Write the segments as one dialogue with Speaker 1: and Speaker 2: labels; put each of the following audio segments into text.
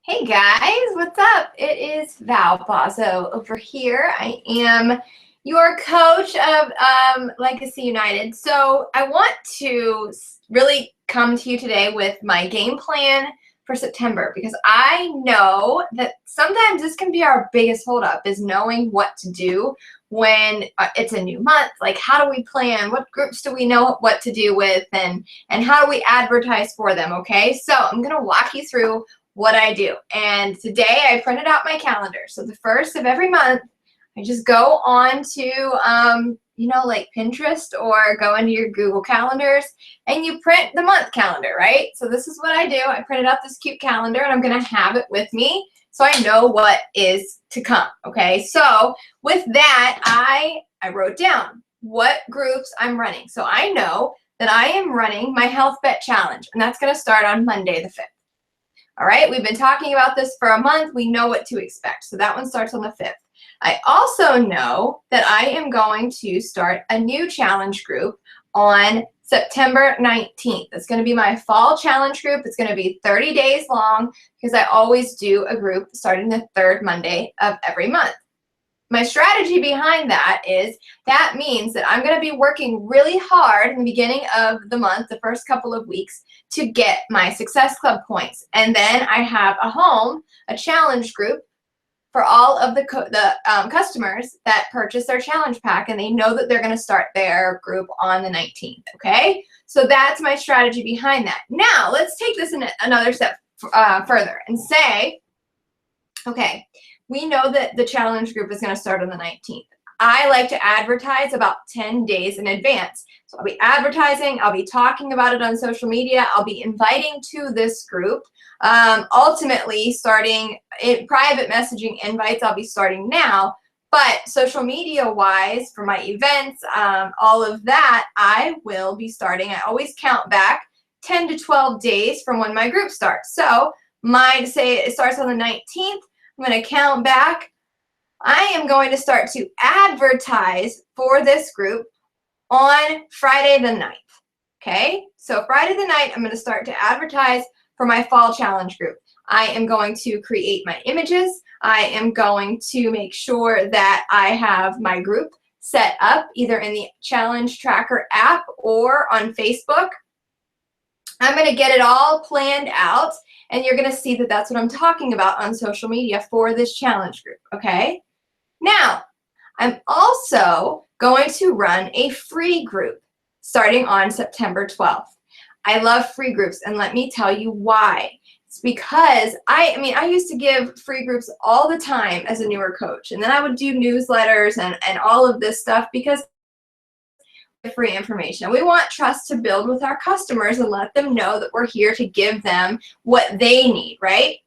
Speaker 1: Hey guys, what's up? It is Val Bozzo over here. I am your coach of Legacy United. So I want to really come to you today with my game plan for September because I know that sometimes this can be our biggest holdup is knowing what to do when it's a new month. Like, how do we plan? What groups do we know what to do with, and how do we advertise for them? Okay, so I'm gonna walk you through what I do. And today I printed out my calendar. So the first of every month, I just go on to, like Pinterest or go into your Google Calendars and you print the month calendar, right? So this is what I do. I printed out this cute calendar and I'm going to have it with me so I know what is to come, okay? So with that, I wrote down what groups I'm running. So I know that I am running my Health Bet Challenge, and that's going to start on Monday the 5th. All right, we've been talking about this for a month. We know what to expect. So that one starts on the 5th. I also know that I am going to start a new challenge group on September 19th. It's going to be my fall challenge group. It's going to be 30 days long because I always do a group starting the third Monday of every month. My strategy behind that is that means that I'm going to be working really hard in the beginning of the month, the first couple of weeks, to get my Success Club points. And then I have a challenge group for all of the customers that purchase their challenge pack, and they know that they're going to start their group on the 19th, okay? So that's my strategy behind that. Now, let's take this another step further and say, okay, we know that the challenge group is going to start on the 19th. I like to advertise about 10 days in advance. So I'll be advertising, I'll be talking about it on social media, I'll be inviting to this group. Ultimately, starting private messaging invites, I'll be starting now. But social media-wise, for my events, all of that, I will be starting. I always count back 10 to 12 days from when my group starts. So say it starts on the 19th, I'm going to count back. I am going to start to advertise for this group on Friday the 9th. Okay, so Friday the 9th, I'm going to start to advertise for my fall challenge group. I am going to create my images. I am going to make sure that I have my group set up either in the Challenge Tracker app or on Facebook. I'm going to get it all planned out, and you're going to see that that's what I'm talking about on social media for this challenge group, okay? Now, I'm also going to run a free group starting on September 12th. I love free groups, and let me tell you why. It's because I used to give free groups all the time as a newer coach, and then I would do newsletters and all of this stuff because free information. We want trust to build with our customers and let them know that we're here to give them what they need, right?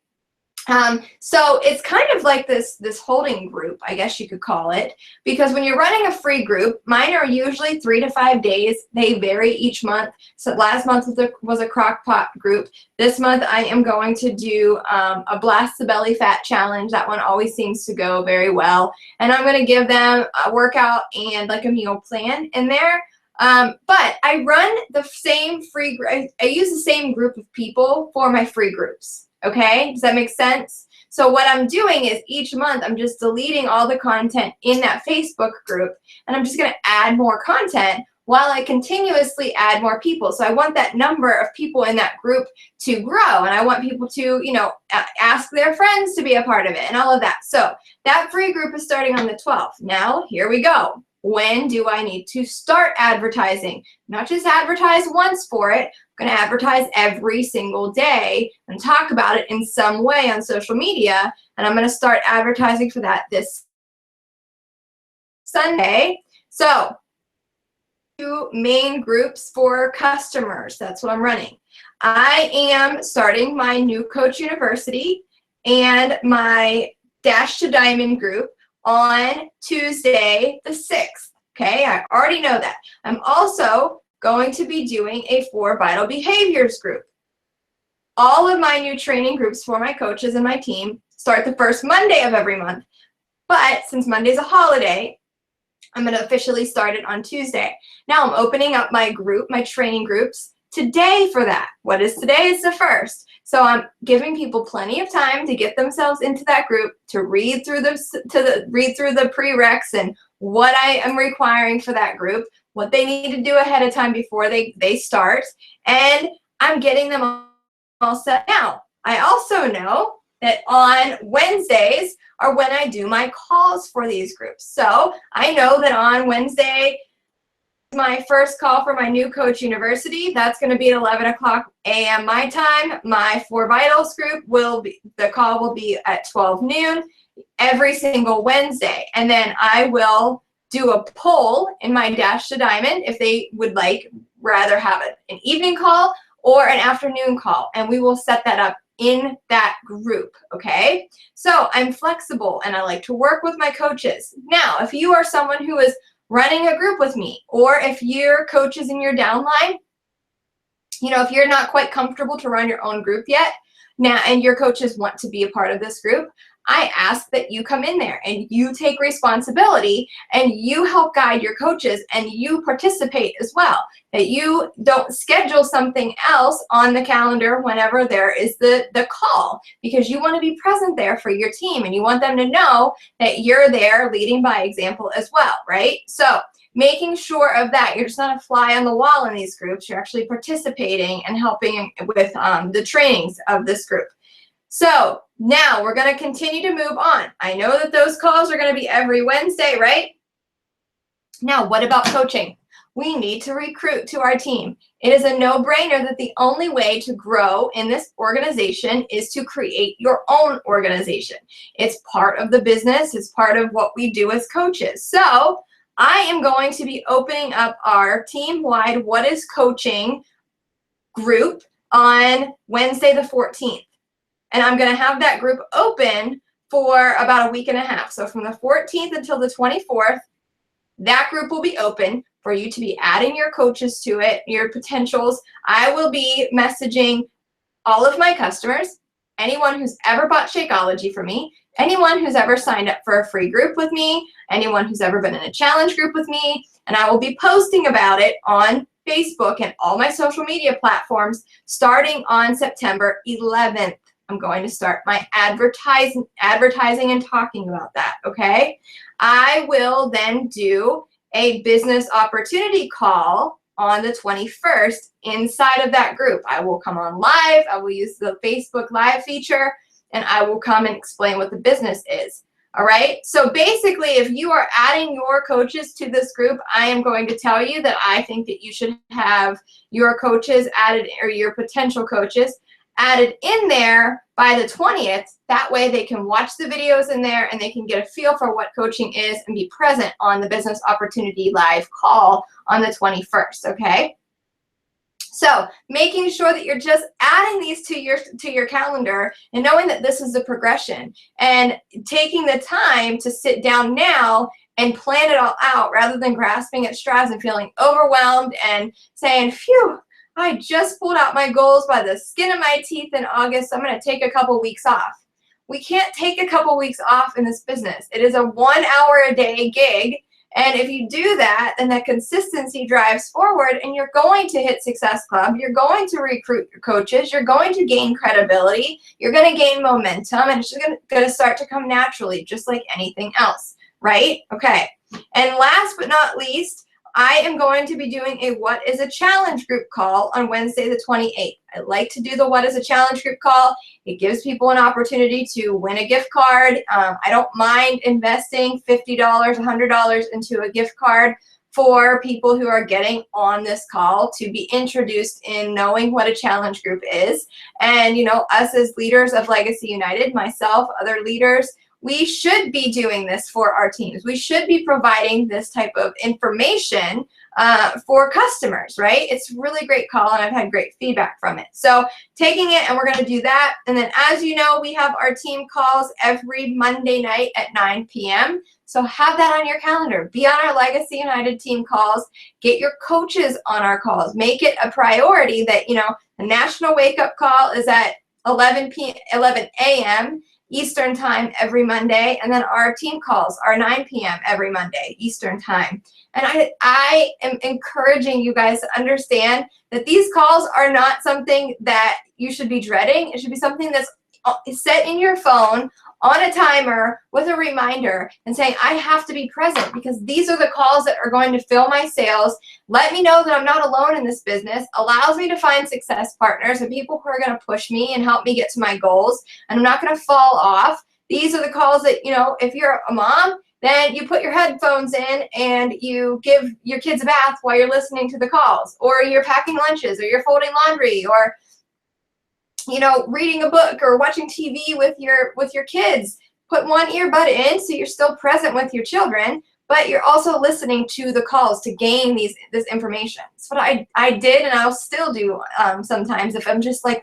Speaker 1: So it's kind of like this holding group, I guess you could call it, because when you're running a free group, mine are usually 3 to 5 days. They vary each month. So last month was a crock pot group. This month I am going to do a Blast the Belly Fat challenge. That one always seems to go very well. And I'm going to give them a workout and like a meal plan in there. But I run the same I use the same group of people for my free groups. Okay, does that make sense? So what I'm doing is each month I'm just deleting all the content in that Facebook group, and I'm just going to add more content while I continuously add more people. So I want that number of people in that group to grow, and I want people to, ask their friends to be a part of it and all of that. So that free group is starting on the 12th. Now, here we go. When do I need to start advertising? Not just advertise once for it. I'm going to advertise every single day and talk about it in some way on social media. And I'm going to start advertising for that this Sunday. So, 2 main groups for customers. That's what I'm running. I am starting my new Coach University and my Dash to Diamond group on Tuesday the 6th, okay? I already know that. I'm also going to be doing a 4 Vital Behaviors group. All of my new training groups for my coaches and my team start the first Monday of every month, but since Monday's a holiday, I'm going to officially start it on Tuesday. Now I'm opening up my training groups today for that. What is today? Is the 1st. So I'm giving people plenty of time to get themselves into that group, to read through the prereqs and what I am requiring for that group, what they need to do ahead of time before they start, and I'm getting them all set now. I also know that on Wednesdays are when I do my calls for these groups. So I know that on Wednesday, my first call for my New Coach University, that's going to be at 11 o'clock a.m. my time. My 4 Vitals group the call will be at 12 noon every single Wednesday. And then I will do a poll in my Dash to Diamond if they would rather have an evening call or an afternoon call. And we will set that up in that group, okay? So I'm flexible and I like to work with my coaches. Now, if you are someone who is running a group with me, or if your coach is in your downline, if you're not quite comfortable to run your own group yet, now, and your coaches want to be a part of this group, I ask that you come in there and you take responsibility and you help guide your coaches and you participate as well. That you don't schedule something else on the calendar whenever there is the call, because you want to be present there for your team and you want them to know that you're there leading by example as well, right? So making sure of that. You're just not a fly on the wall in these groups. You're actually participating and helping with the trainings of this group. So now we're going to continue to move on. I know that those calls are going to be every Wednesday, right? Now, what about coaching? We need to recruit to our team. It is a no-brainer that the only way to grow in this organization is to create your own organization. It's part of the business. It's part of what we do as coaches. So I am going to be opening up our team-wide What is Coaching group on Wednesday the 14th. And I'm going to have that group open for about a week and a half. So from the 14th until the 24th, that group will be open for you to be adding your coaches to it, your potentials. I will be messaging all of my customers, anyone who's ever bought Shakeology from me, anyone who's ever signed up for a free group with me, anyone who's ever been in a challenge group with me, and I will be posting about it on Facebook and all my social media platforms starting on September 11th. I'm going to start my advertising and talking about that, okay? I will then do a business opportunity call on the 21st inside of that group. I will come on live. I will use the Facebook Live feature, and I will come and explain what the business is. All right? So basically, if you are adding your coaches to this group, I am going to tell you that I think that you should have your coaches added, or your potential coaches added in there by the 20th. That way they can watch the videos in there and they can get a feel for what coaching is and be present on the Business Opportunity Live call on the 21st, okay? So making sure that you're just adding these to your calendar and knowing that this is a progression and taking the time to sit down now and plan it all out rather than grasping at straws and feeling overwhelmed and saying, phew, I just pulled out my goals by the skin of my teeth in August. I'm going to take a couple weeks off. We can't take a couple weeks off in this business. It is a 1 hour a day gig. And if you do that, then that consistency drives forward and you're going to hit Success Club. You're going to recruit your coaches. You're going to gain credibility. You're going to gain momentum, and it's just going to start to come naturally, just like anything else, right? Okay. And last but not least, I am going to be doing a What is a Challenge group call on Wednesday the 28th. I like to do the What is a Challenge group call. It gives people an opportunity to win a gift card. I don't mind investing $50, $100 into a gift card for people who are getting on this call to be introduced in knowing what a challenge group is. And, you know, us as leaders of Legacy United, myself, other leaders, we should be doing this for our teams. We should be providing this type of information for customers, right? It's a really great call, and I've had great feedback from it. So taking it, and we're going to do that. And then, as you know, we have our team calls every Monday night at 9 p.m. So have that on your calendar. Be on our Legacy United team calls. Get your coaches on our calls. Make it a priority that, you know, the national wake-up call is at 11 a.m., Eastern time every Monday, and then our team calls are 9 p.m. every Monday Eastern time. And I am encouraging you guys to understand that these calls are not something that you should be dreading. It should be something that's set in your phone on a timer with a reminder and saying, I have to be present because these are the calls that are going to fill my sales, let me know that I'm not alone in this business, allows me to find success partners and people who are going to push me and help me get to my goals, and I'm not going to fall off. These are the calls that, you know, if you're a mom, then you put your headphones in and you give your kids a bath while you're listening to the calls, or you're packing lunches, or you're folding laundry, or, you know, reading a book or watching TV with your kids. Put one earbud in so you're still present with your children, but you're also listening to the calls to gain this information. It's what I did, and I'll still do sometimes if I'm just like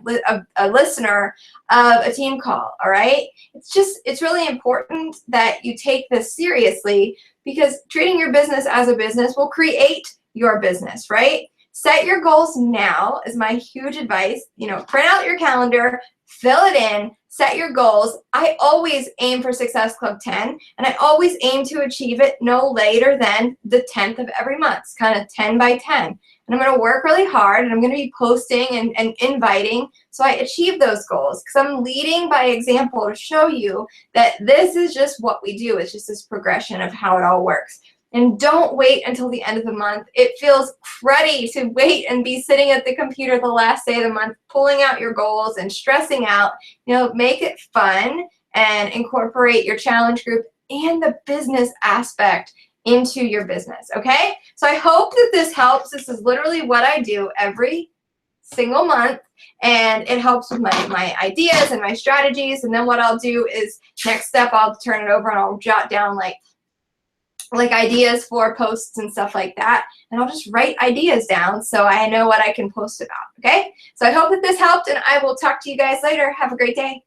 Speaker 1: a listener of a team call, all right? It's really important that you take this seriously, because treating your business as a business will create your business, right? Set your goals now is my huge advice. You know, print out your calendar, fill it in, set your goals. I always aim for Success Club 10, and I always aim to achieve it no later than the 10th of every month. It's kind of 10 by 10. And I'm going to work really hard, and I'm going to be posting and inviting so I achieve those goals, because I'm leading by example to show you that this is just what we do. It's just this progression of how it all works. And don't wait until the end of the month. It feels cruddy to wait and be sitting at the computer the last day of the month, pulling out your goals and stressing out. You know, make it fun and incorporate your challenge group and the business aspect into your business, okay? So I hope that this helps. This is literally what I do every single month, and it helps with my ideas and my strategies. And then what I'll do is, next step, I'll turn it over and I'll jot down like ideas for posts and stuff like that, and I'll just write ideas down so I know what I can post about, okay? So I hope that this helped, and I will talk to you guys later. Have a great day.